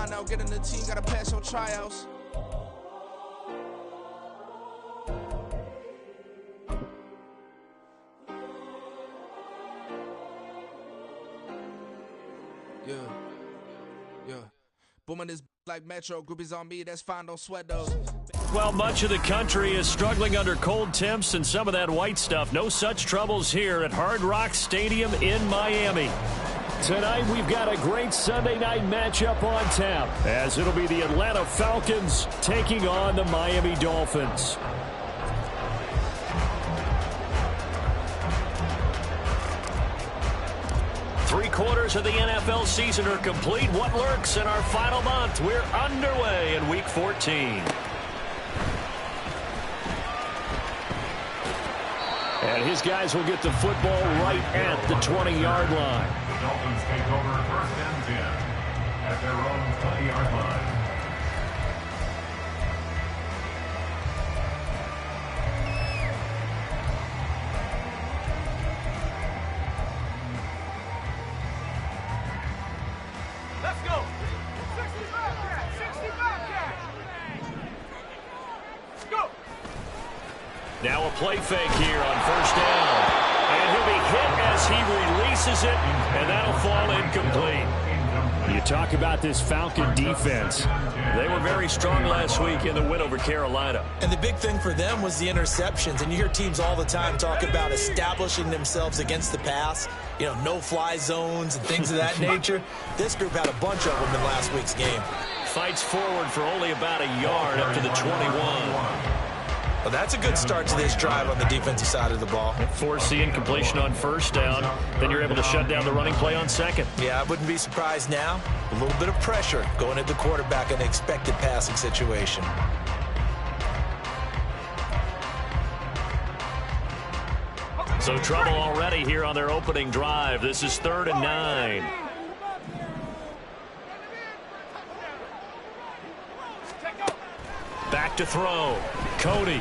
line out. Get in the team, gotta pass your tryouts. Yeah. Booming this like Metro. Groupies on me, that's fine, don't sweat those. Well, much of the country is struggling under cold temps and some of that white stuff. No such troubles here at Hard Rock Stadium in Miami. Tonight, we've got a great Sunday night matchup on tap, as it'll be the Atlanta Falcons taking on the Miami Dolphins. Three-quarters of the NFL season are complete. What lurks in our final month? We're underway in Week 14. And his guys will get the football right at the 20-yard line. The Dolphins take over 1st and 10 at their own 20-yard line. Let's go. 65 catch. 65 catch. Go. Now a play fake here on 1st down. And he'll be hit as he releases it, and that'll fall incomplete. You talk about this Falcon defense. They were very strong last week in the win over Carolina. And the big thing for them was the interceptions. And you hear teams all the time talk about establishing themselves against the pass. You know, no-fly zones and things of that nature. This group had a bunch of them in last week's game. Fights forward for only about a yard up to the 21. Well, that's a good start to this drive on the defensive side of the ball. Force the incompletion on 1st down. Then you're able to shut down the running play on 2nd. Yeah, I wouldn't be surprised now. A little bit of pressure going at the quarterback in an expected passing situation. So trouble already here on their opening drive. This is 3rd and 9. Back to throw. Cody.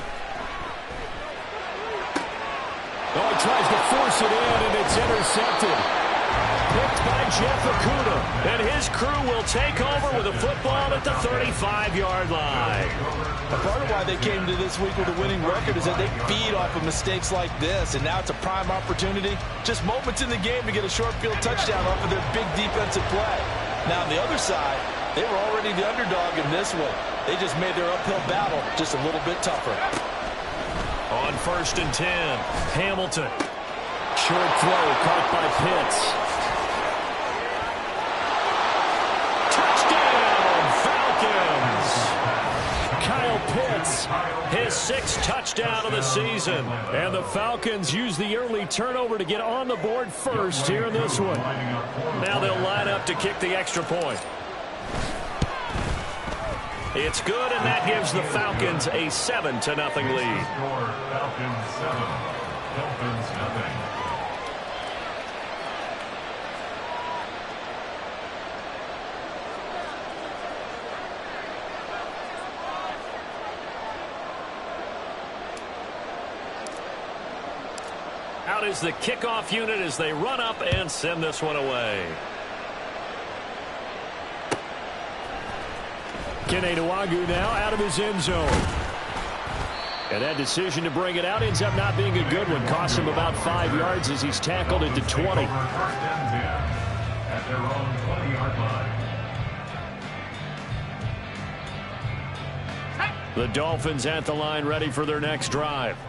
Oh, he tries to force it in, and it's intercepted. Picked by Jeff Okuda. And his crew will take over with a football at the 35-yard line. A part of why they came to this week with a winning record is that they feed off of mistakes like this, and now it's a prime opportunity. Just moments in the game to get a short field touchdown off of their big defensive play. Now, on the other side, they were already the underdog in this one. They just made their uphill battle just a little bit tougher. On 1st and 10, Hamilton. Short throw caught by Pitts. Touchdown, Falcons! Kyle Pitts, his 6th touchdown of the season. And the Falcons use the early turnover to get on the board first here in this one. Now they'll line up to kick the extra point. It's good, and that gives the Falcons a 7-0 lead. Falcons 7, Dolphins 0. Out is the kickoff unit as they run up and send this one away. Kene Nwangwu now out of his end zone. And that decision to bring it out ends up not being a good one. Costs him about 5 yards as he's tackled at the 20. 1st and 10 at their own 20-yard line. The Dolphins at the line ready for their next drive.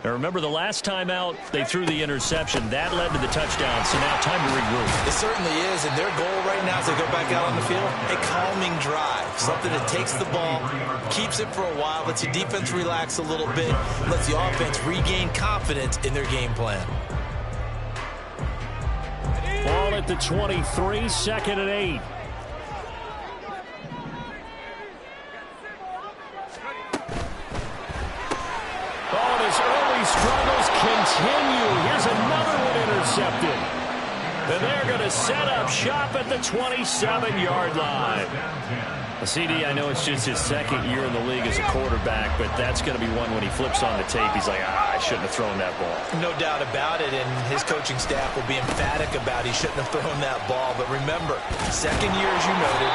Now remember, the last time out, they threw the interception. That led to the touchdown, so now time to regroup. It certainly is, and their goal right now as they go back out on the field, a calming drive. Something that takes the ball, keeps it for a while, lets the defense relax a little bit, lets the offense regain confidence in their game plan. Ball at the 23, 2nd and 8. Struggles continue. Here's another one intercepted. And they're going to set up shop at the 27-yard line. CD, I know it's just his 2nd year in the league as a quarterback, but that's going to be one when he flips on the tape. He's like, I shouldn't have thrown that ball. No doubt about it, and his coaching staff will be emphatic about he shouldn't have thrown that ball. But remember, 2nd year, as you noted,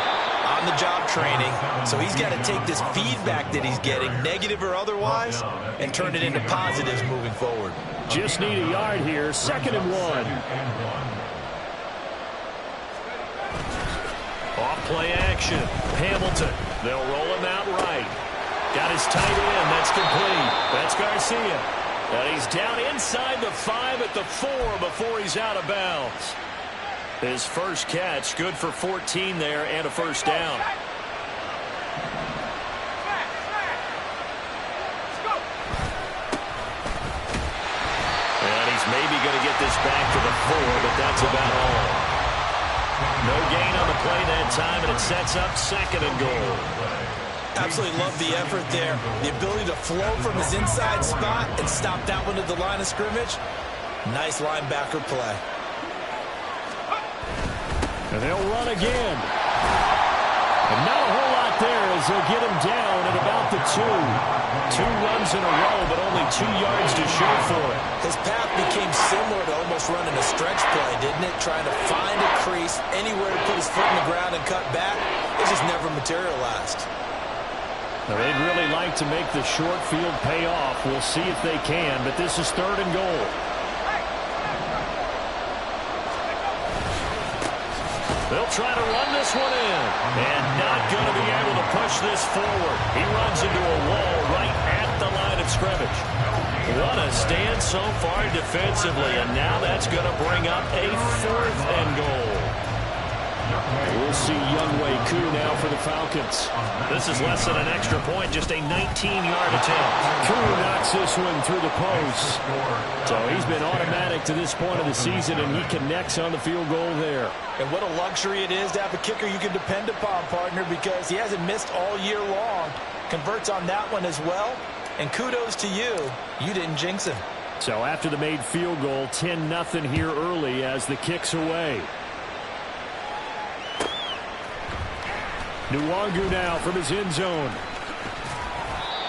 on on-the-job training, so he's got to take this feedback that he's getting, negative or otherwise, and turn it into positives moving forward. Just need a yard here, 2nd and 1. Off-play action. Hamilton. They'll roll him out right. Got his tight end. That's complete. That's Garcia. And he's down inside the 5 at the 4 before he's out of bounds. His first catch, good for 14 there and a first down. And he's maybe going to get this back to the 4, but that's about all. No gain on the play that time, and it sets up 2nd and goal. Absolutely love the effort there. The ability to flow from his inside spot and stop that one at the line of scrimmage. Nice linebacker play. And they'll run again. And not a whole lot there as they'll get him down at about the 2. 2 runs in a row, but only 2 yards to show for it. His path became similar to almost running a stretch play, didn't it? Trying to find a crease, anywhere to put his foot in the ground and cut back. It just never materialized. Now, they'd really like to make the short field pay off. We'll see if they can, but this is 3rd and goal. They'll try to run this one in. And not going to be able to push this forward. He runs into a wall right at the line of scrimmage. What a stand so far defensively, and now that's going to bring up a 4th and goal. We'll see Younghoe Koo now for the Falcons. This is less than an extra point, just a 19-yard attempt. Koo knocks this one through the post. So he's been automatic to this point of the season, and he connects on the field goal there. And what a luxury it is to have a kicker you can depend upon, partner, because he hasn't missed all year long. Converts on that one as well. And kudos to you. You didn't jinx him. So after the made field goal, 10-0 here early as the kick's away. Nwangu now from his end zone.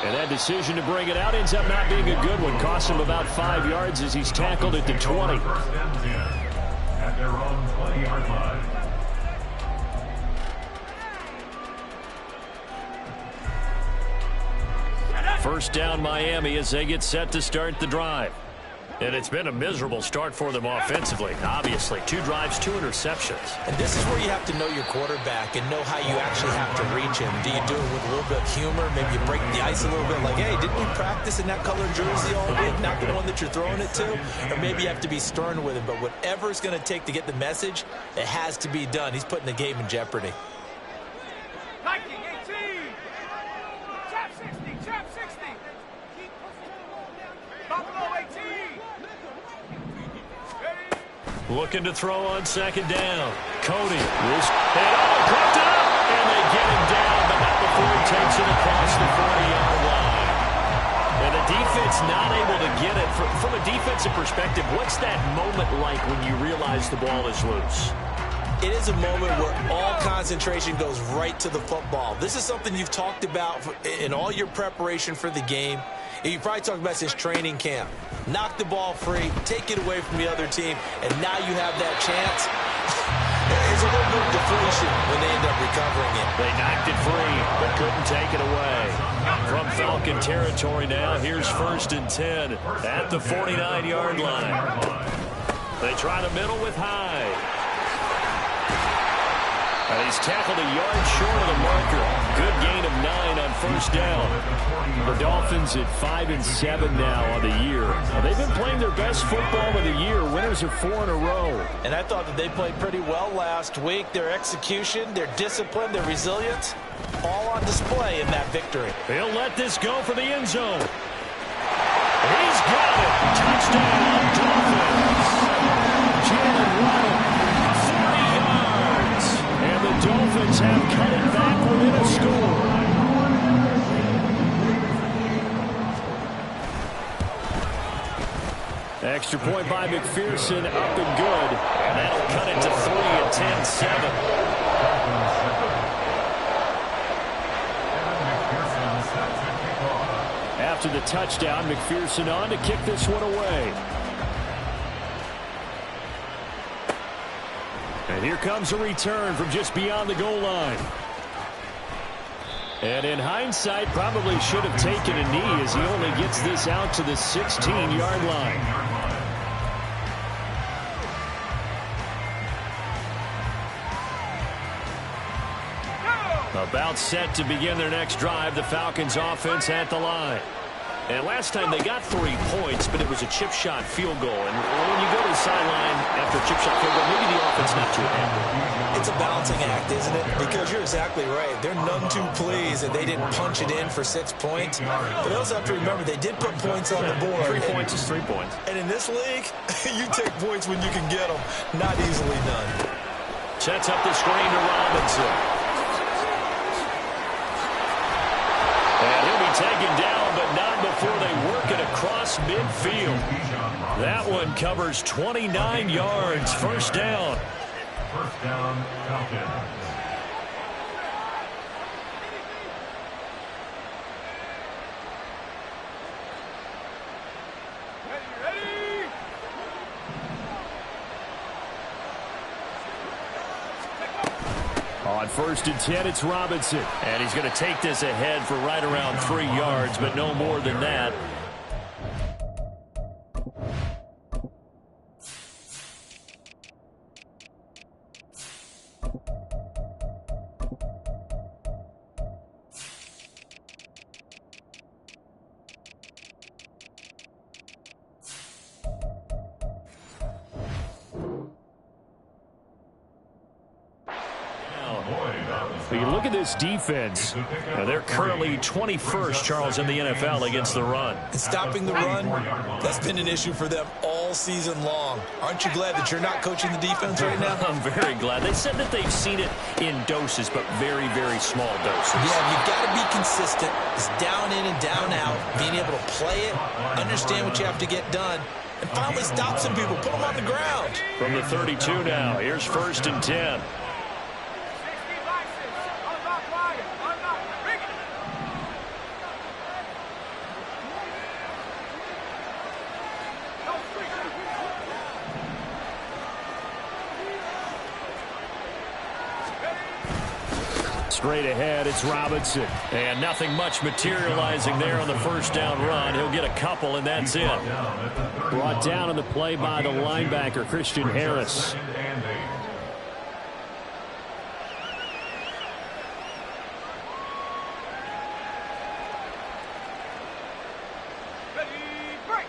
And that decision to bring it out ends up not being a good one. Costs him about 5 yards as he's tackled at the 20. At their own 20-yard line. First down Miami as they get set to start the drive. And it's been a miserable start for them offensively, obviously. 2 drives, 2 interceptions. And this is where you have to know your quarterback and know how you actually have to reach him. Do you do it with a little bit of humor? Maybe you break the ice a little bit, like, hey, didn't we practice in that colored jersey all week, not the one that you're throwing it to? Or maybe you have to be stern with him. But whatever it's going to take to get the message, it has to be done. He's putting the game in jeopardy. Viking 18. Chap 60. Chap 60. Buffalo 18. Looking to throw on 2nd down. Cody was picked up, and they get him down, but not before he takes it across the 40-yard line. And the defense not able to get it. From a defensive perspective, what's that moment like when you realize the ball is loose? It is a moment where all concentration goes right to the football. This is something you've talked about in all your preparation for the game. You probably talked about this training camp. Knock the ball free, take it away from the other team, and now you have that chance. There's a little bit of deflation when they end up recovering it. They knocked it free, but couldn't take it away. From Falcon territory now, here's 1st and 10 at the 49-yard line. They try the middle with Hyde. And he's tackled a yard short of the marker. Good gain of 9 on 1st down. The Dolphins at 5-7 now on the year. Now, they've been playing their best football of the year. Winners of 4 in a row. And I thought that they played pretty well last week. Their execution, their discipline, their resilience, all on display in that victory. He'll let this go for the end zone. He's got it. Touchdown, Dolphins. Jalen Waddle, 40 yards. And the Dolphins have cut it back within a score. Extra point by McPherson, up and good. And that'll cut it to 3 at 10-7. After the touchdown, McPherson on to kick this one away. And here comes a return from just beyond the goal line. And in hindsight, probably should have taken a knee as he only gets this out to the 16-yard line. About set to begin their next drive, the Falcons offense at the line. And last time they got 3 points, but it was a chip shot field goal. And when you go to the sideline after a chip shot field goal, maybe the offense not too happy. It's a balancing act, isn't it? Because you're exactly right. They're none too pleased that they didn't punch it in for 6 points. But they also have to remember they did put points on the board. 3 points is 3 points. And in this league, you take points when you can get them. Not easily done. Sets up the screen to Robinson. And he'll be taken down, but not before they work it across midfield. That one covers 29 yards. First down. First down, Falcons. On 1st and 10, it's Robinson. And he's going to take this ahead for right around 3 yards, but no more than that. But you look at this defense. They're currently 21st, Charles, in the NFL against the run. And stopping the run, that's been an issue for them all season long. Aren't you glad that you're not coaching the defense right now? I'm very glad. They said that they've seen it in doses, but very, very small doses. Yeah, you've got to be consistent. It's down in and down out, being able to play it, understand what you have to get done, and finally stop some people, put them on the ground. From the 32 now, here's 1st and 10. Straight ahead, it's Robinson. And nothing much materializing there on the first down run. He'll get a couple, and that's it. Brought down on the play by the linebacker, Christian Harris. Break.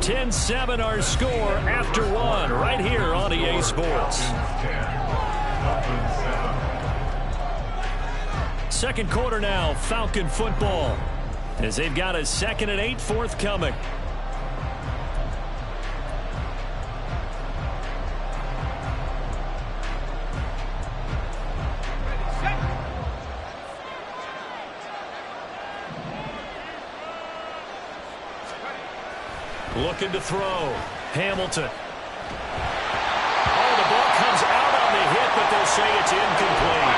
10-7 our score after one right here on EA Sports. Second quarter now, Falcon football, as they've got a 2nd and 8 forthcoming. Looking to throw. Hamilton. Oh, the ball comes out on the hit, but they'll say it's incomplete.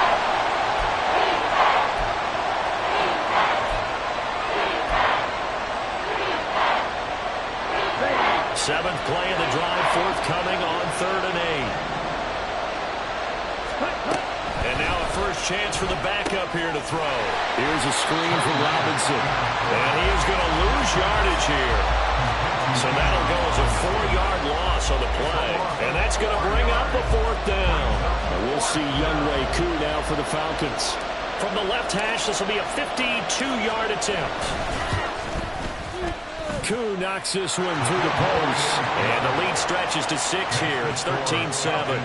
Seventh play of the drive, forthcoming on 3rd and 8. And now a first chance for the backup here to throw. Here's a screen from Robinson. And he is going to lose yardage here. So that'll go as a 4-yard loss on the play. And that's going to bring up a 4th down. And we'll see Younghoe Koo now for the Falcons. From the left hash, this will be a 52-yard attempt. Koo knocks this one through the post. And the lead stretches to 6 here. It's 13-7.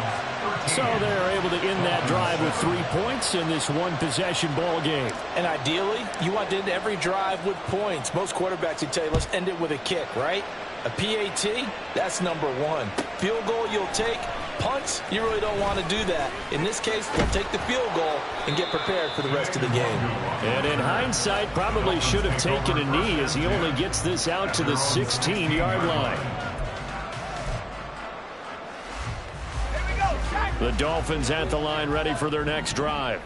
So they're able to end that drive with 3 points in this one-possession ball game. And ideally, you want to end every drive with points. Most quarterbacks would tell you, let's end it with a kick, right? A PAT, that's number 1. Field goal you'll take. Punts, you really don't want to do that. In this case, they'll take the field goal and get prepared for the rest of the game. And in hindsight, probably should have taken a knee as he only gets this out to the 16-yard line. Here we go, Shaq. The Dolphins at the line, ready for their next drive.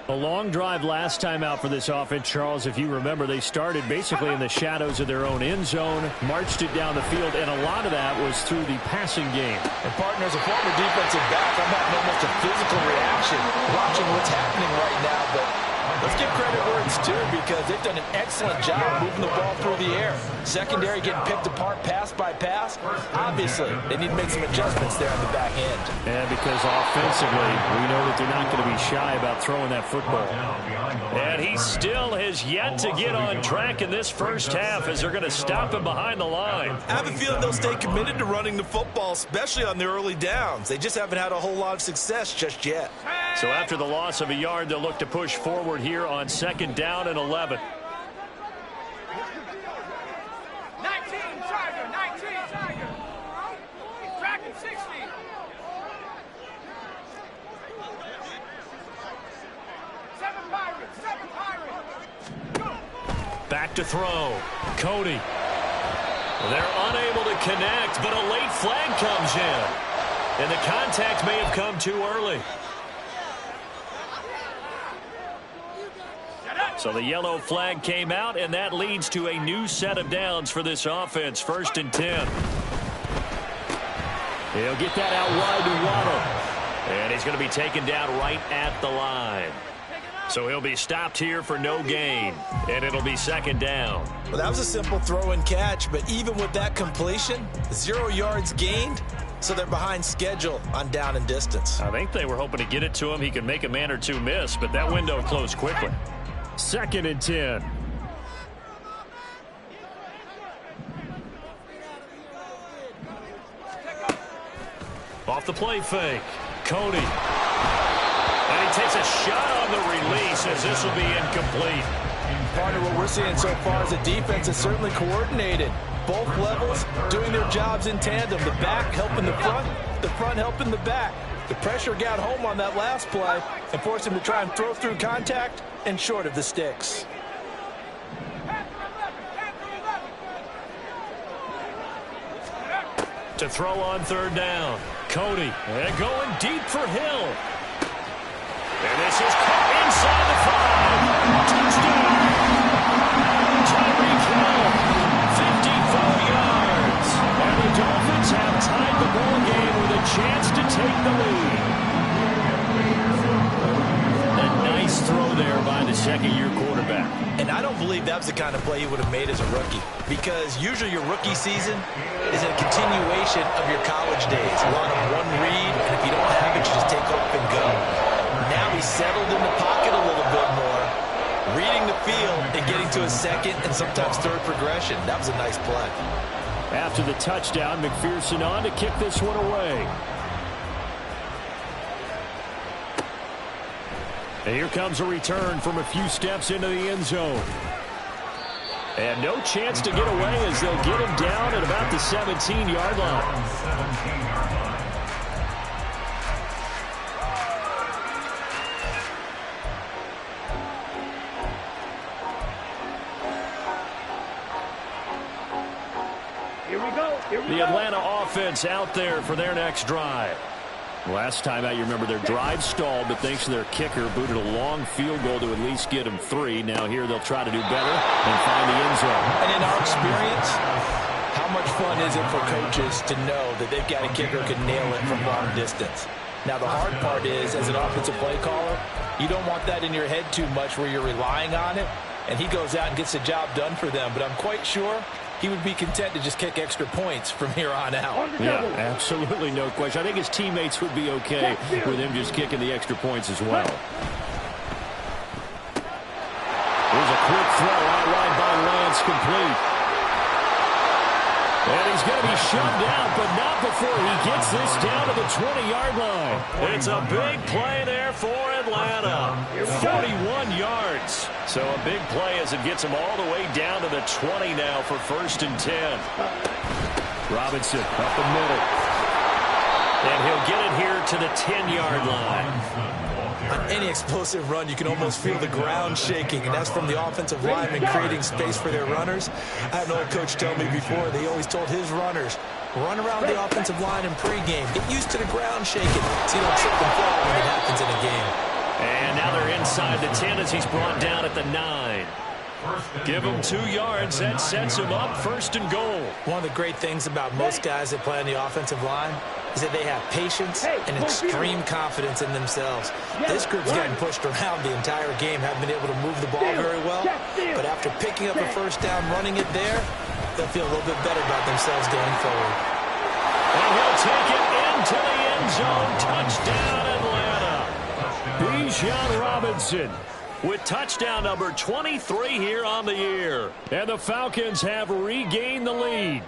A long drive last time out for this offense, Charles. If you remember, they started basically in the shadows of their own end zone, marched it down the field, and a lot of that was through the passing game. And, partner, as a former defensive back, I'm having almost a physical reaction watching what's happening right now. But let's give credit where it's due, because they've done an excellent job moving the ball through the air. Secondary getting picked apart pass by pass. Obviously, they need to make some adjustments there on the back end. And because offensively, we know that they're not going to be shy about throwing that football. And he still has yet to get on track in this first half as they're going to stop him behind the line. I have a feeling they'll stay committed to running the football, especially on their early downs. They just haven't had a whole lot of success just yet. So after the loss of a yard, they'll look to push forward here on 2nd down and 11. 19 Tiger, 19 Tiger. Tracking 60. 7 Pirates, 7 Pirates. Go. Back to throw. Cody. They're unable to connect, but a late flag comes in. And the contact may have come too early. So the yellow flag came out, and that leads to a new set of downs for this offense. 1st and 10. He'll get that out wide to Waddle. And he's going to be taken down right at the line. So he'll be stopped here for no gain. And it'll be 2nd down. Well, that was a simple throw and catch, but even with that completion, 0 yards gained, so they're behind schedule on down and distance. I think they were hoping to get it to him. He could make a man or two miss, but that window closed quickly. 2nd and 10. Off the play fake. Cody. And he takes a shot on the release as this will be incomplete. Partner, what we're seeing so far is the defense is certainly coordinated. Both levels doing their jobs in tandem. The back helping the front helping the back. The pressure got home on that last play and forced him to try and throw through contact and short of the sticks. To throw on 3rd down. Cody. And going deep for Hill. And this is caught inside the 5. Touchdown. Tyreek Hill. 54 yards. And the Dolphins have tied the ball game with a chance to take the lead. A nice throw there by the 2nd-year quarterback. And I don't believe that was the kind of play he would have made as a rookie, because usually your rookie season is a continuation of your college days. A lot of one read, and if you don't have it, you just take off and go. Now he's settled in the pocket a little bit more, reading the field and getting to a 2nd and sometimes 3rd progression. That was a nice play. After the touchdown, McPherson on to kick this one away. And here comes a return from a few steps into the end zone. And no chance to get away as they'll get him down at about the 17-yard line. The Atlanta offense out there for their next drive. Last time out, you remember their drive stalled, but thanks to their kicker, booted a long field goal to at least get them 3. Now here they'll try to do better and find the end zone. And in our experience, how much fun is it for coaches to know that they've got a kicker who can nail it from long distance? Now the hard part is, as an offensive play caller, you don't want that in your head too much where you're relying on it, and he goes out and gets the job done for them. But I'm quite sure he would be content to just kick extra points from here on out. Yeah, absolutely no question. I think his teammates would be okay with him just kicking the extra points as well. There's a quick throw out wide by Lance, complete. And he's going to be shoved out, but not before he gets this down to the 20-yard line. It's a big play there for Atlanta. 41 yards. So a big play as it gets him all the way down to the 20 now for 1st and 10. Robinson up the middle. And he'll get it here to the 10-yard line. On any explosive run, you can almost feel the ground shaking, and that's from the offensive linemen creating space for their runners. I had an old coach tell me before, they always told his runners, run around the offensive line in pregame. Get used to the ground shaking so you don't trip and fall when it happens in a game. And now they're inside the 10 as he's brought down at the 9. Give him 2 yards. That sets him up 1st and goal. One of the great things about most guys that play on the offensive line is that they have patience and extreme confidence in themselves. This group's gotten pushed around the entire game, haven't been able to move the ball very well. But after picking up a 1st down, running it there, they'll feel a little bit better about themselves going forward. And he'll take it into the end zone. Touchdown, Atlanta. Bijan Robinson with touchdown number 23 here on the year. And the Falcons have regained the lead.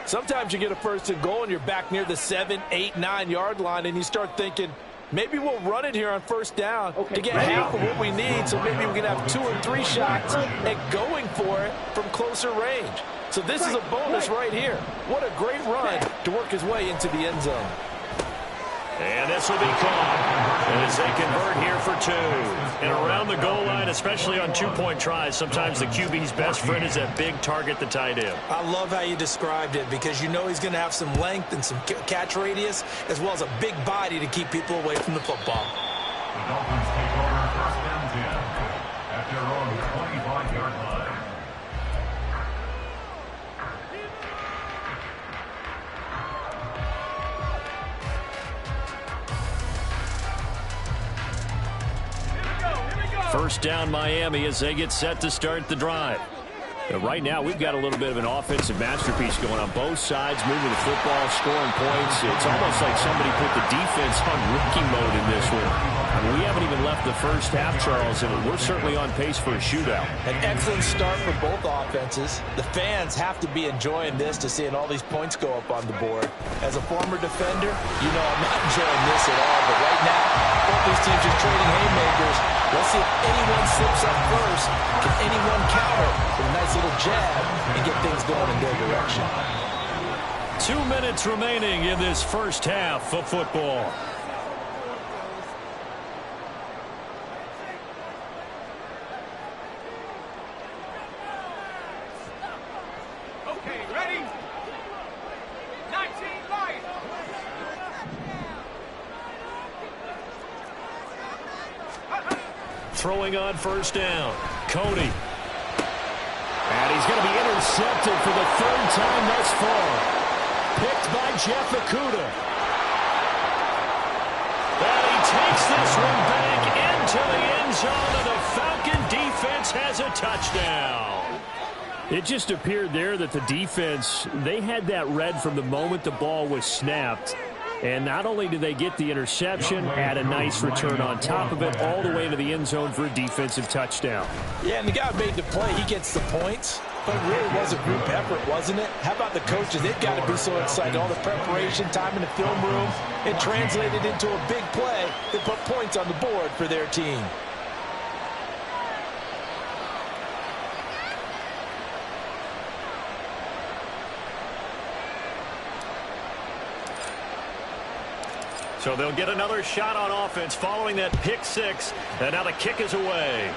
Sometimes you get a 1st and goal and you're back near the 7, 8, 9-yard line and you start thinking, maybe we'll run it here on 1st down to get half of what we need, so maybe we can have 2 or 3 shots at going for it from closer range. So this is a bonus right here. What a great run to work his way into the end zone. And this will be caught as they convert here for 2. And around the goal line, especially on 2-point tries, sometimes the QB's best friend is that big target, the tight end. I love how you described it because you know he's going to have some length and some catch radius as well as a big body to keep people away from the football. The Dolphins take over 1st and 10 at their own 25-yard line. First down Miami as they get set to start the drive. Right now, we've got a little bit of an offensive masterpiece going on both sides, moving the football, scoring points. It's almost like somebody put the defense on rookie mode in this one. I mean, we haven't even left the first half, Charles, and we're certainly on pace for a shootout. An excellent start for both offenses. The fans have to be enjoying this to seeing all these points go up on the board. As a former defender, you know I'm not enjoying this at all, but right now, both these teams are trading haymakers. Let's see if anyone slips up first. Can anyone counter with a nice little jab and get things going in their direction? 2 minutes remaining in this first half of football. Okay, ready? 19 light. Throwing on 1st down. Cody. And he's going to be intercepted for the 3rd time thus far. Picked by Jeff Okudah. And he takes this one back into the end zone, and the Falcon defense has a touchdown. It just appeared there that the defense, they had that read from the moment the ball was snapped. And not only did they get the interception, add a nice return on top of it, all the way to the end zone for a defensive touchdown. Yeah, and the guy made the play. He gets the points. But it really was a group effort, wasn't it? How about the coaches? They've got to be so excited. All the preparation, time in the film room, it translated into a big play that put points on the board for their team. So they'll get another shot on offense following that pick 6. And now the kick is away.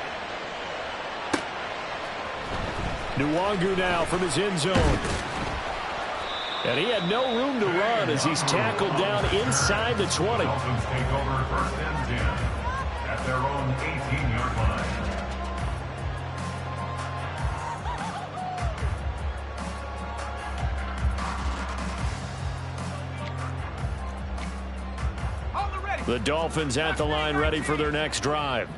Nwangu now from his end zone. And he had no room to run as he's tackled down inside the 20. Dolphins take over 1st and 10 at their own 18-yard line. The Dolphins at the line ready for their next drive.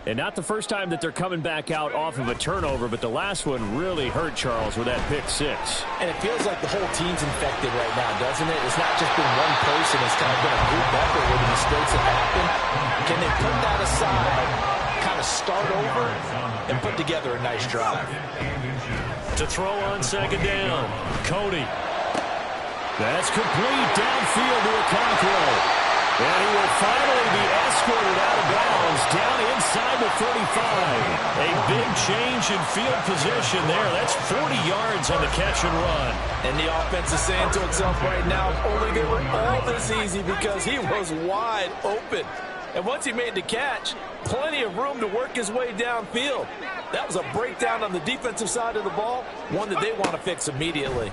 And not the first time that they're coming back out off of a turnover, but the last one really hurt Charles with that pick 6. And it feels like the whole team's infected right now, doesn't it? It's not just been one person. It's kind of been a group effort where the mistakes have happened. Can they put that aside, kind of start over, and put together a nice drive? To throw on 2nd down, Cody. That's complete downfield to Okonkwo. And he will finally be escorted out of bounds down inside the 35. A big change in field position there. That's 40 yards on the catch and run. And the offense is saying to itself right now, if only they were all this easy, because he was wide open. And once he made the catch, plenty of room to work his way downfield. That was a breakdown on the defensive side of the ball, one that they want to fix immediately.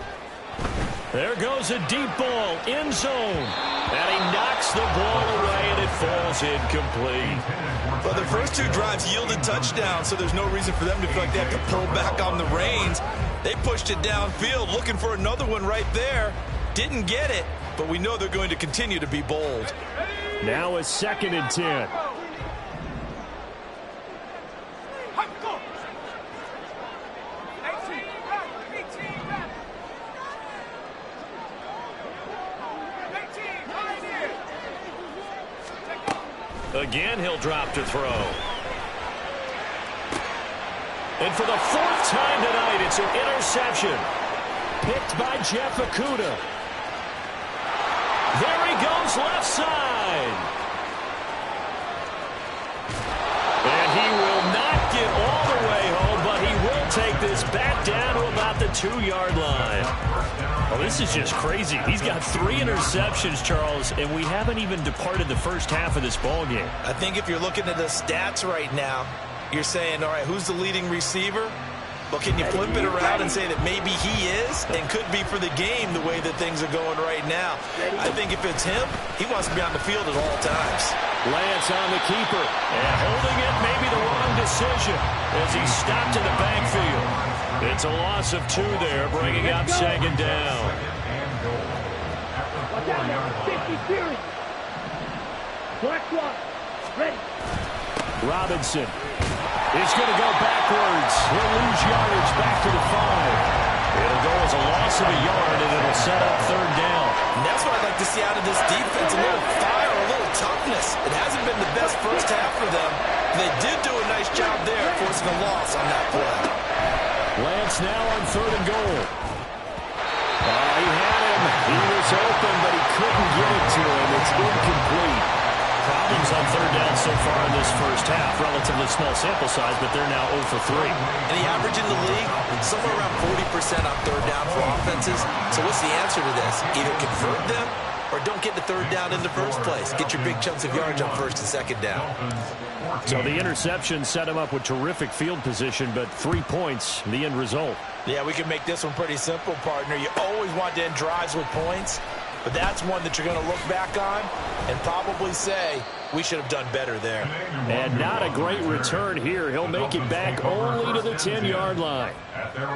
There goes a deep ball, end zone. And he knocks the ball away, and it falls incomplete. Well, the first two drives yielded touchdowns, so there's no reason for them to feel like they have to pull back on the reins. They pushed it downfield, looking for another one right there. Didn't get it, but we know they're going to continue to be bold. Now a 2nd and 10. Again, he'll drop to throw. And for the 4th time tonight, it's an interception. Picked by Jeff Okudah. There he goes, left side. And he will not get all the way home, but he will take this back down to about the 2-yard line. Oh, this is just crazy. He's got 3 interceptions, Charles, and we haven't even departed the first half of this ball game. I think if you're looking at the stats right now, you're saying, all right, who's the leading receiver? Well, can you flip it around and say that maybe he is and could be for the game the way that things are going right now? I think if it's him, he wants to be on the field at all times. Lance on the keeper, and holding it may be the wrong decision as he stopped in the backfield. It's a loss of 2 there, bringing up 2nd down. Watch out now. Safety series. Black one. Ready. Robinson is going to go backwards. He'll lose yardage back to the 5. It'll go as a loss of a yard, and it'll set up 3rd down. And that's what I'd like to see out of this defense, a little fire, a little toughness. It hasn't been the best first half for them. They did do a nice job there, forcing a loss on that play. Lance now on 3rd and goal. He had him. He was open, but he couldn't get it to him. It's incomplete. Problems on 3rd down so far in this first half. Relatively small sample size, but they're now 0 for 3. And the average in the league, somewhere around 40% on 3rd down for offenses. So what's the answer to this? Either convert them or don't get the 3rd down in the first place. Get your big chunks of yardage on 1st and 2nd down. So the interception set him up with terrific field position, but 3 points, the end result. Yeah, we can make this one pretty simple, partner. You always want to end drives with points, but that's one that you're going to look back on and probably say, we should have done better there. And not a great return here. He'll make it back only to the 10-yard line.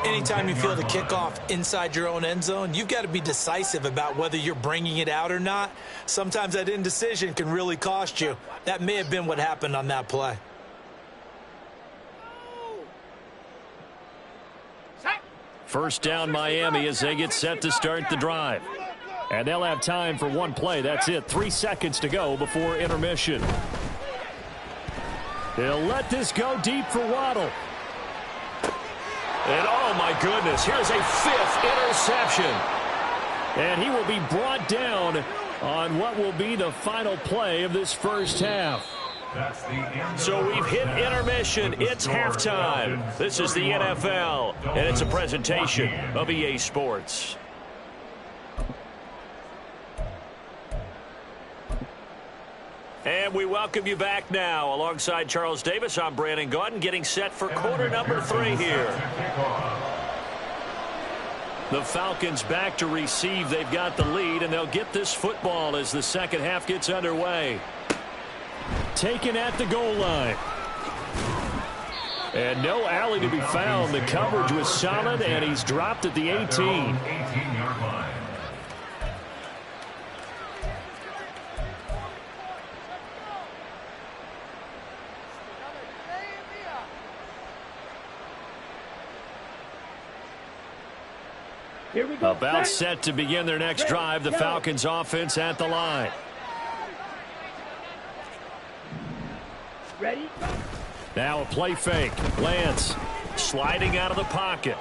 Anytime you feel the kickoff inside your own end zone, you've got to be decisive about whether you're bringing it out or not. Sometimes that indecision can really cost you. That may have been what happened on that play. First down, Miami, as they get set to start the drive. And they'll have time for 1 play. That's it. 3 seconds to go before intermission. They'll let this go deep for Waddle. And oh my goodness, here's a 5th interception. And he will be brought down on what will be the final play of this first half. So we've hit intermission. It's halftime. This is the NFL, and it's a presentation of EA Sports. And we welcome you back now. Alongside Charles Davis, I'm Brandon Gaudin, getting set for quarter number 3 here. The Falcons back to receive. They've got the lead, and they'll get this football as the second half gets underway. Taken at the goal line. And no alley to be found. The coverage was solid, and he's dropped at the 18. 18-yard line. Here we go. About set to begin their next drive. The Falcons offense at the line. Ready? Now a play fake. Lance sliding out of the pocket.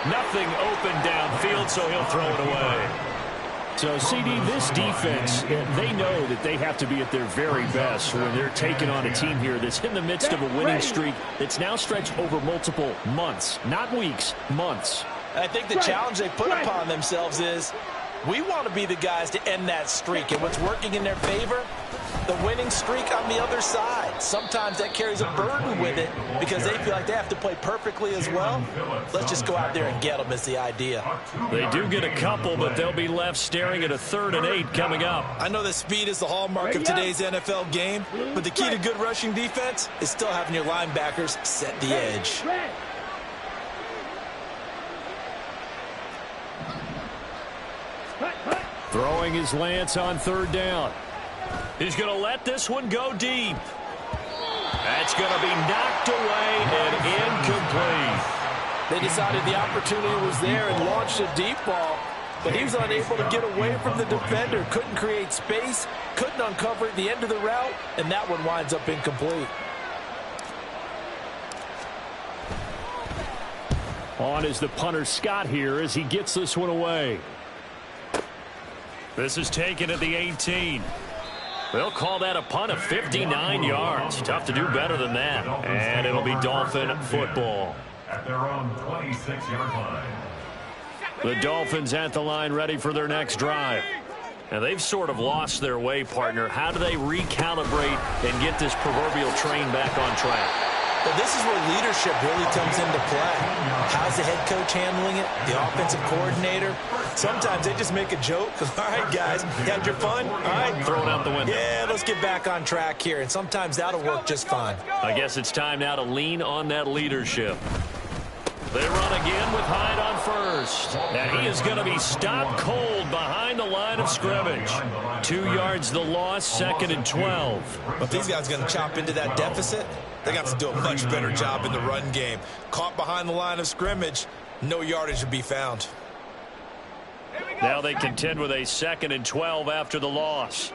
Nothing open downfield, so he'll throw it away. So, CD, this defense, they know that they have to be at their very best when they're taking on a team here that's in the midst of a winning streak that's now stretched over multiple months, not weeks, months. I think the challenge they put upon themselves is we want to be the guys to end that streak. And what's working in their favor? The winning streak on the other side. sometimes that carries a burden with it because they feel like they have to play perfectly as well. Let's just go out there and get them is the idea. They do get a couple, but they'll be left staring at a 3rd and 8 coming up. I know that speed is the hallmark of today's NFL game, but the key to good rushing defense is still having your linebackers set the edge. Throwing his lance on 3rd down. He's going to let this one go deep. That's going to be knocked away and incomplete. They decided the opportunity was there and launched a deep ball, but he was unable to get away from the defender. Couldn't create space, couldn't uncover at the end of the route, and that one winds up incomplete. On is the punter Scott here as he gets this one away. This is taken at the 18. They'll call that a punt of 59 yards. Tough to do better than that. And it'll be Dolphin football. At their own 26-yard line. The Dolphins at the line ready for their next drive. Now they've sort of lost their way, partner. How do they recalibrate and get this proverbial train back on track? Well, this is where leadership really comes into play. How's the head coach handling it? The offensive coordinator? Sometimes they just make a joke. All right, guys, you had your fun? All right. Throw it out the window. Yeah, let's get back on track here. And sometimes that'll work just fine. I guess it's time now to lean on that leadership. They run again with Hyde on first. And he is going to be stopped cold behind the line of scrimmage. 2 yards the loss, 2nd and 12. But if these guys are going to chop into that deficit, they got to do a much better job in the run game. Caught behind the line of scrimmage, no yardage to be found. Now they contend with a 2nd and 12 after the loss.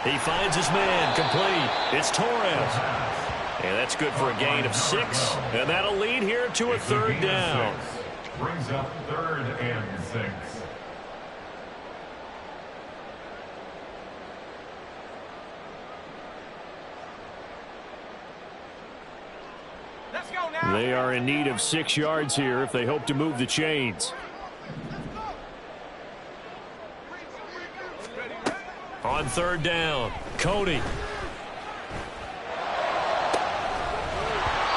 He finds his man, complete. It's Torres. And that's good for a gain of 6. And that'll lead here to a 3rd down. Brings up 3rd and 6. They are in need of 6 yards here if they hope to move the chains. On 3rd down, Cody.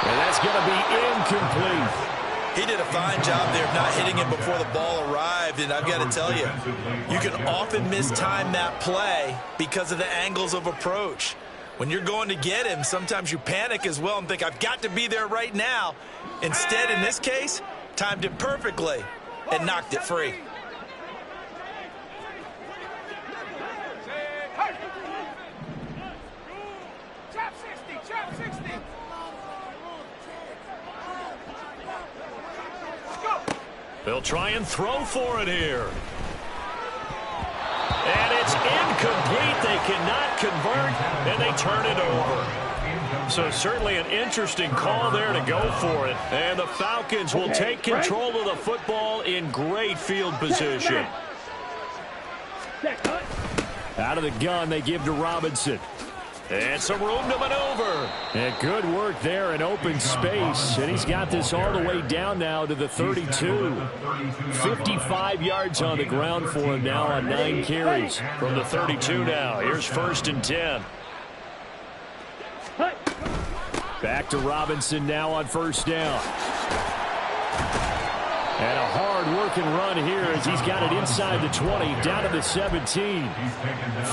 And that's going to be incomplete. He did a fine job there of not hitting him before the ball arrived, and I've got to tell you, you can often mistime that play because of the angles of approach. When you're going to get him, sometimes you panic as well and think, I've got to be there right now. Instead, in this case, timed it perfectly and knocked it free. They'll try and throw for it here. And it's incomplete. They cannot convert, and they turn it over. So certainly an interesting call there to go for it. And the Falcons will take control of the football in great field position. Out of the gun, they give to Robinson. And some room to maneuver. And good work there in open space. And he's got this all the way down now to the 32. 55 yards on the ground for him now on 9 carries. From the 32 now. Here's 1st and 10. Back to Robinson now on 1st down. And a hard-working run here as he's got it inside the 20, down to the 17.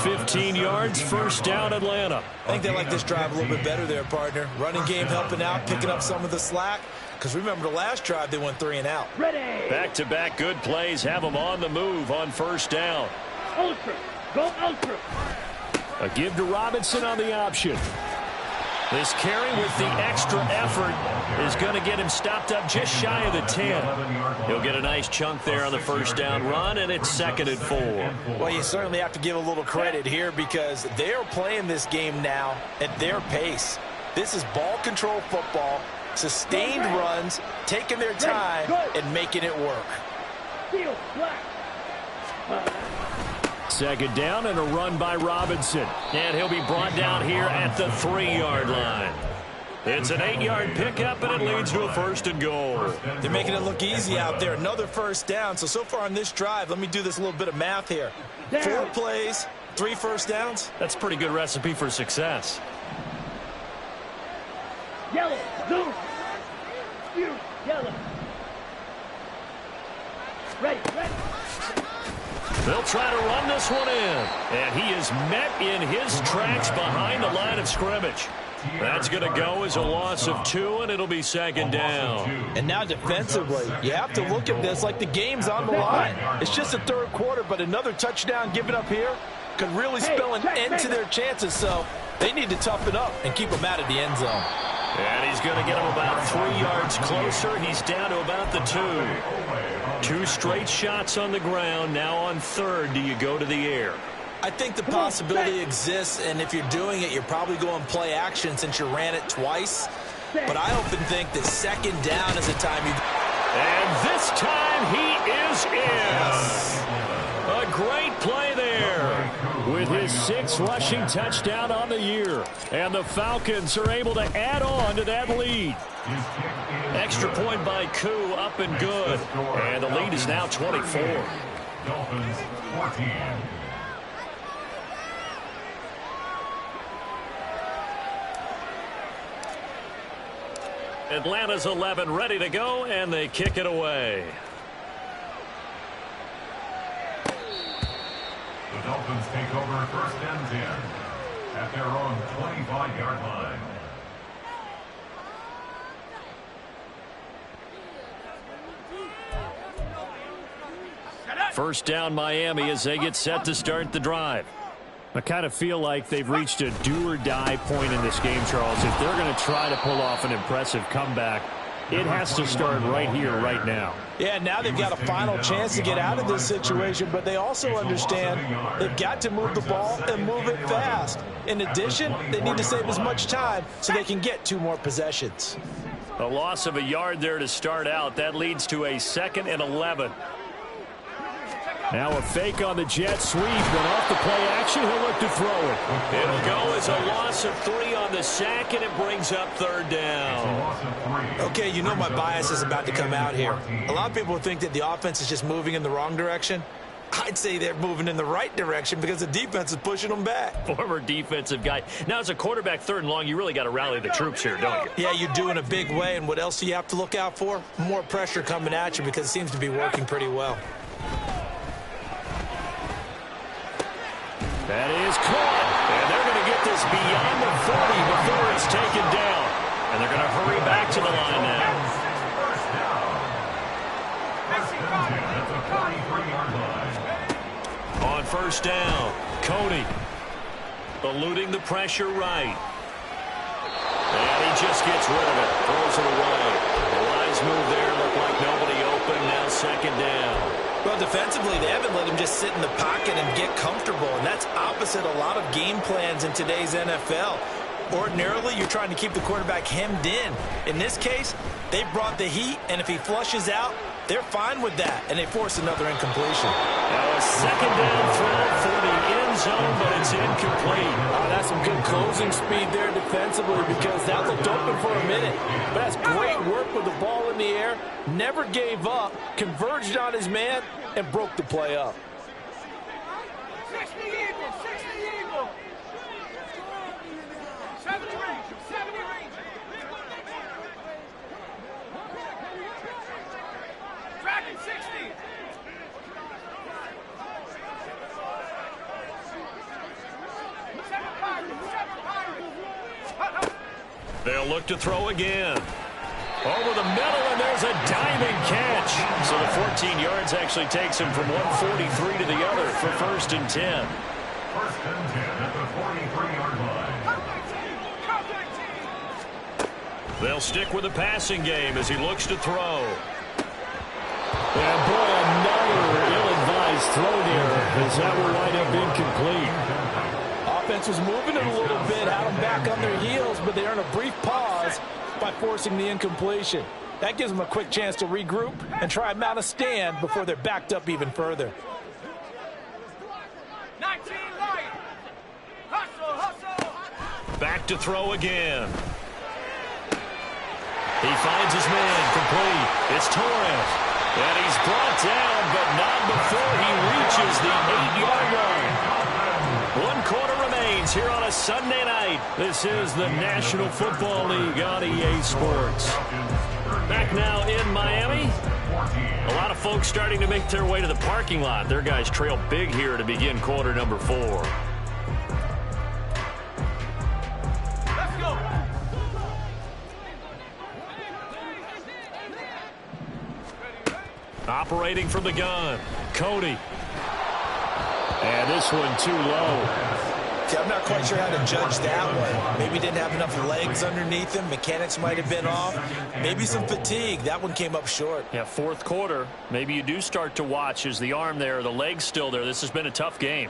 15 yards, 1st down, Atlanta. I think they like this drive a little bit better there, partner. Running game helping out, picking up some of the slack. Because remember the last drive, they went 3 and out. Back-to-back good plays have them on the move on 1st down. Ultra. Go ultra. A give to Robinson on the option. This carry with the extra effort is going to get him stopped up just shy of the 10. He'll get a nice chunk there on the 1st down run, and it's 2nd and 4. Well, you certainly have to give a little credit here because they're playing this game now at their pace. This is ball control football, sustained runs, taking their time, and making it work. 2nd down and a run by Robinson. And he'll be brought down here at the 3-yard line. It's an 8-yard pickup, and it leads to a 1st and goal. They're making it look easy out there. Another 1st down. So far on this drive, let me do this little bit of math here. 4 plays, 3 first downs. That's a pretty good recipe for success. Yellow. Zoom. Spear. Yellow. Ready. They'll try to run this one in. And he is met in his tracks behind the line of scrimmage. That's going to go as a loss of 2, and it'll be second down. And now defensively, you have to look at this like the game's on the line. It's just the third quarter, but another touchdown given up here could really spell an end to their chances. So they need to toughen up and keep them out of the end zone. And he's going to get him about 3 yards closer. He's down to about the 2. 2 straight shots on the ground. Now on third, do you go to the air? I think the possibility exists, and if you're doing it, you're probably going play action since you ran it twice. But I often think that second down is the time you... And this time he is in. Yes. A great play there with his 6th rushing touchdown on the year. And the Falcons are able to add on to that lead. Extra point by Koo, up and good. And the lead is now 24. Dolphins 14. Atlanta's 11 ready to go, and they kick it away. The Dolphins take over first and 10 at their own 25-yard line. First down Miami as they get set to start the drive. I kind of feel like they've reached a do-or-die point in this game, Charles. If they're going to try to pull off an impressive comeback, it has to start right here, right now. Yeah, now they've got a final chance to get out of this situation, but they also understand they've got to move the ball and move it fast. In addition, they need to save as much time so they can get 2 more possessions. A loss of a yard there to start out. That leads to a 2nd and 11. Now a fake on the jet sweep, and off the play action, he'll look to throw it. It'll go as a loss of 3 on the sack, and it brings up third down. Okay, you know my bias is about to come out here. A lot of people think that the offense is just moving in the wrong direction. I'd say they're moving in the right direction because the defense is pushing them back. Former defensive guy. Now, as a quarterback, 3rd and long, you really got to rally the troops here, don't you? Yeah, you do in a big way, and what else do you have to look out for? More pressure coming at you because it seems to be working pretty well. That is caught, and they're going to get this beyond the 40 before it's taken down. And they're going to hurry back to the line now. On first down, Cody eluding the pressure right. And he just gets rid of it, throws it away. The wise move there, looked like nobody open, now second down. Well, defensively, they haven't let him just sit in the pocket and get comfortable, and that's opposite a lot of game plans in today's NFL. Ordinarily, you're trying to keep the quarterback hemmed in. In this case, they brought the heat, and if he flushes out, they're fine with that, and they force another incompletion. Now a second down throw for the end zone, but it's incomplete. Oh, that's some good closing speed there defensively because that looked open for a minute. But that's great work with the ball in the air. Never gave up, converged on his man, and broke the play up. 60 Eagles, 60 Eagles. 70 Rangers, 70 Rangers. Dragon 60. They'll look to throw again. Over the middle, and there's a diving catch. So the 14 yards actually takes him from 143 to the other for first and 10. First and 10 at the 43-yard line. They'll stick with the passing game as he looks to throw. And boy, another ill-advised throw there, as that will wind up incomplete. Offense was moving it a little bit, had them back on their heels, but they earn a brief pause by forcing the incompletion. That gives them a quick chance to regroup and try and mount a stand before they're backed up even further. 19 right. Hustle, hustle. Back to throw again. He finds his man complete. It's Torres. And he's brought down, but not before he reaches the 8-yard line. 1 quarter remains here on a Sunday night. This is the National Football League on EA Sports. Back now in Miami. A lot of folks starting to make their way to the parking lot. Their guys trail big here to begin quarter number 4. Let's go. Operating from the gun, Cody. And this one too low. See, I'm not quite sure how to judge that one. Maybe didn't have enough legs underneath him. Mechanics might have been off. Maybe some fatigue. That one came up short. Yeah, 4th quarter. Maybe you do start to watch. Is the arm there, the leg's still there? This has been a tough game.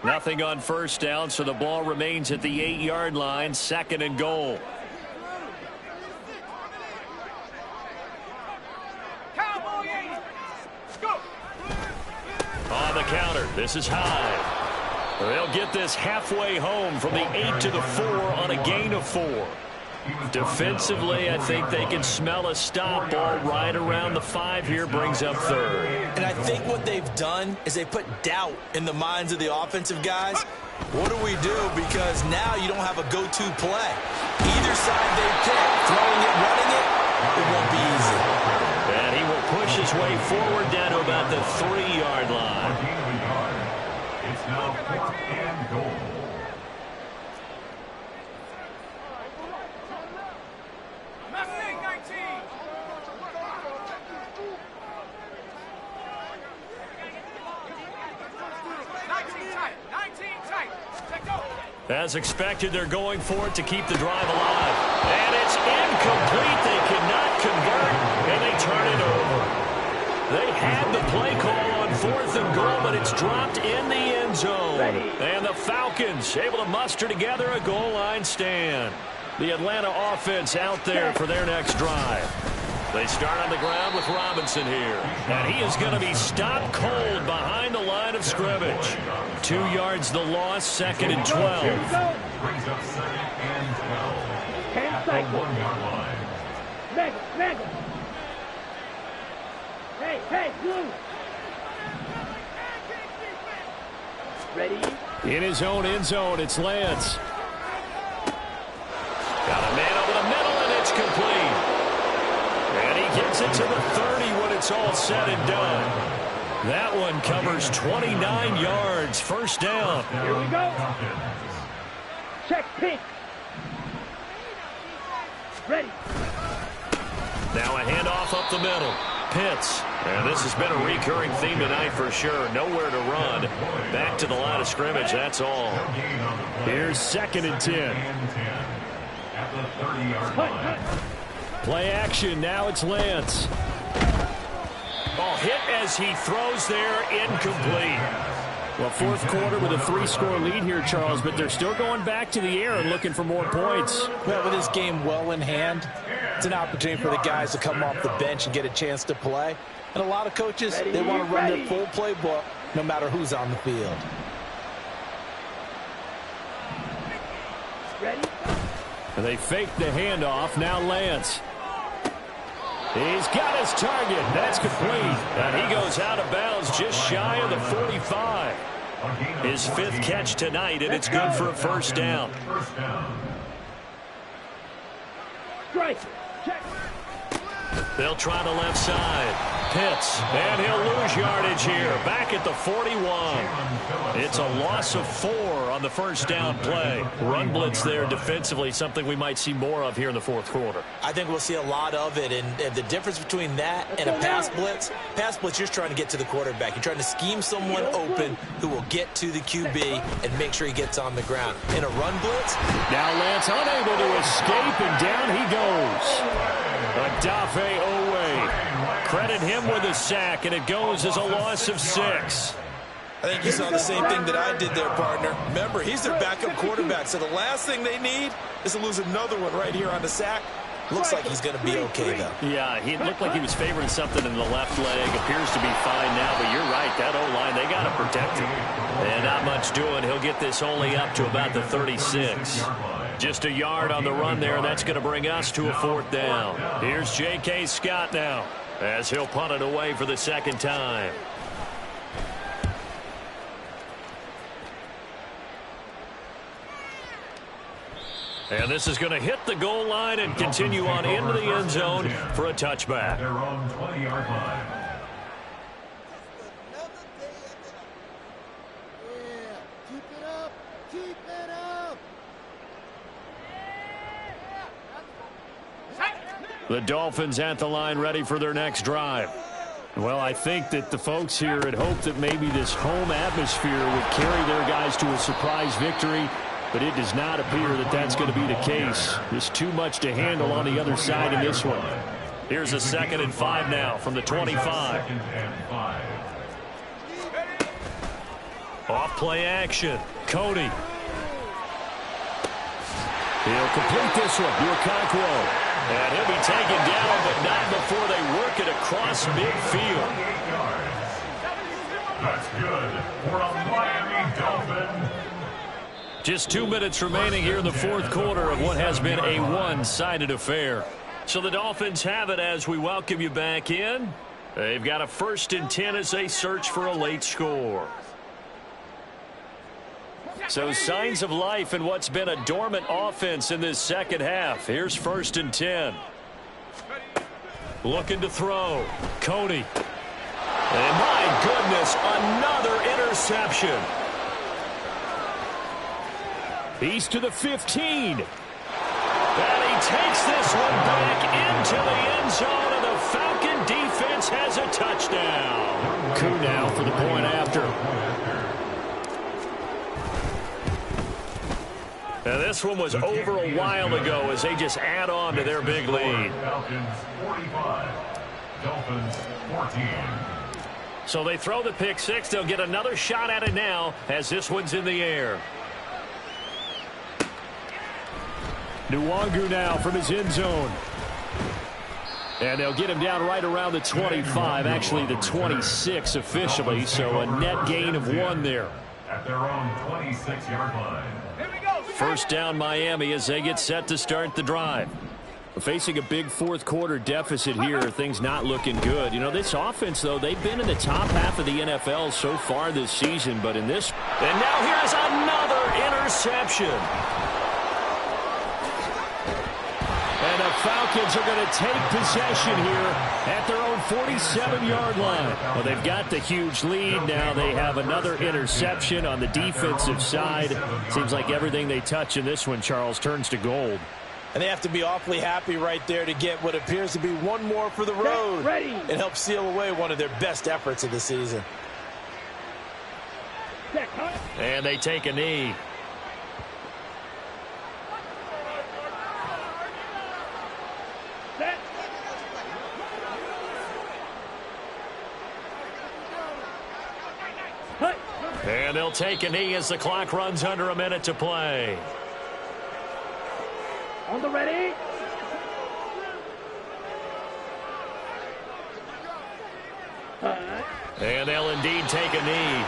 Nothing on first down, so the ball remains at the 8-yard line. 2nd and goal. On the counter, this is high. They'll get this halfway home from the 8 to the 4 on a gain of 4. Defensively, I think they can smell a stop ball right around the 5 here, brings up 3rd. And I think what they've done is they put doubt in the minds of the offensive guys. What do we do? Because now you don't have a go-to play. Either side they pick, throwing it, running it, it won't be easy. And he will push his way forward down to about the 3-yard line. It's now 4th and goal. Mustang 19. As expected, they're going for it to keep the drive alive. And it's incomplete. They cannot convert, and they turn it over. They had the play call on 4th and goal, but it's dropped in the end zone. And the Falcons able to muster together a goal line stand. The Atlanta offense out there for their next drive. They start on the ground with Robinson here. And he is going to be stopped cold behind the line of scrimmage. 2 yards the loss, 2nd and 12. Brings up 2nd and 12. At the 1-yard line. Mega. Hey, blue. Ready? In his own end zone, it's Lance. Got a man over the middle, and it's complete. And he gets it to the 30 when it's all said and done. That one covers 29 yards. First down. Here we go. Check pink. Ready. Now a handoff up the middle. Pitts. And this has been a recurring theme tonight for sure. Nowhere to run. Back to the line of scrimmage, that's all. Here's 2nd and 10. At the 30-yard line. Play action, now it's Lance. Oh, hit as he throws there, incomplete. Well, 4th quarter with a 3-score lead here, Charles, but they're still going back to the air and looking for more points. Well, with this game well in hand, it's an opportunity for the guys to come off the bench and get a chance to play. And a lot of coaches, they want to run their full playbook no matter who's on the field. Ready? And they fake the handoff, now Lance. He's got his target. That's complete. And he goes out of bounds just shy of the 45. His 5th catch tonight, and it's good for a first down. Strike. Check. They'll try the left side. Pitts, and he'll lose yardage here. Back at the 41. It's a loss of 4 on the first down play. Run blitz there defensively, something we might see more of here in the 4th quarter. I think we'll see a lot of it, and the difference between that and a pass blitz, you're just trying to get to the quarterback. You're trying to scheme someone open who will get to the QB and make sure he gets on the ground. In a run blitz, now Lance unable to escape, and down he goes. Adafe Owe. Credit him with a sack, and it goes as a loss of 6. I think you saw the same thing that I did there, partner. Remember, he's their backup quarterback, so the last thing they need is to lose another one right here on the sack. Looks like he's going to be okay, though. Yeah, he looked like he was favoring something in the left leg. Appears to be fine now, but you're right. That O-line, they got to protect him. And not much doing. He'll get this only up to about the 36. Just a yard on the run there, and that's going to bring us to a 4th down. Here's J.K. Scott now, as he'll punt it away for the 2nd time. And this is going to hit the goal line and continue on into the end zone for a touchback. Their own 20-yard line. The Dolphins at the line ready for their next drive. Well, I think that the folks here had hoped that maybe this home atmosphere would carry their guys to a surprise victory, but it does not appear that that's going to be the case. There's too much to handle on the other side in this one. Here's a 2nd and 5 now from the 25. Off play action. Cody. He'll complete this one. Okonkwo. And he'll be taken down, but not before they work it across midfield. That's good for a Miami Dolphin. Just 2 minutes remaining here in the fourth quarter of what has been a one-sided affair. So the Dolphins have it as we welcome you back in. They've got a 1st and 10 as they search for a late score. So signs of life in what's been a dormant offense in this second half. Here's 1st and 10. Looking to throw. Cody. And my goodness, another interception. He's to the 15. And he takes this one back into the end zone, and the Falcon defense has a touchdown. Coup now for the point after. Now this one was over a while ago as they just add on to their big lead. Falcons 45, Dolphins 14. So they throw the pick six. They'll get another shot at it now as this one's in the air. Nwangu now from his end zone. And they'll get him down right around the 25, actually the 26 officially, so a net gain of 1 there. At their own 26-yard line. First down Miami as they get set to start the drive. Facing a big fourth quarter deficit here, things not looking good. You know, this offense, though, they've been in the top half of the NFL so far this season, but in this... And now here's another interception. And the Falcons are going to take possession here at their own 47-yard line. Well, they've got the huge lead. Now they have another interception on the defensive side. Seems like everything they touch in this one, Charles, turns to gold. And they have to be awfully happy right there to get what appears to be one more for the road. It helps seal away one of their best efforts of the season. And they take a knee. And they'll take a knee as the clock runs under a minute to play. On the ready. And they'll indeed take a knee.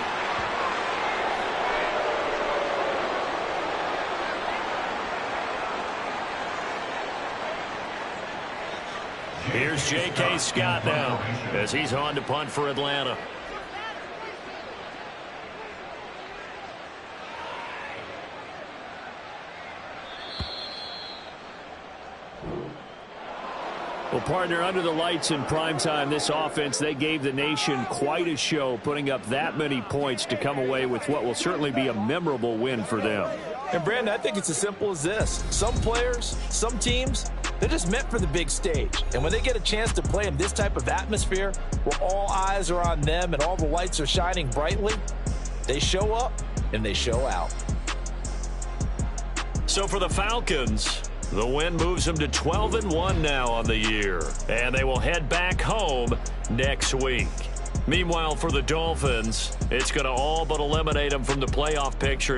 Here's J.K. Scott now as he's on to punt for Atlanta. Well, partner, under the lights in primetime, this offense, they gave the nation quite a show, putting up that many points to come away with what will certainly be a memorable win for them. And, Brandon, I think it's as simple as this. Some players, some teams, they're just meant for the big stage. And when they get a chance to play in this type of atmosphere where all eyes are on them and all the lights are shining brightly, they show up and they show out. So for the Falcons, the win moves them to 12-1 now on the year, and they will head back home next week. Meanwhile, for the Dolphins, it's going to all but eliminate them from the playoff picture.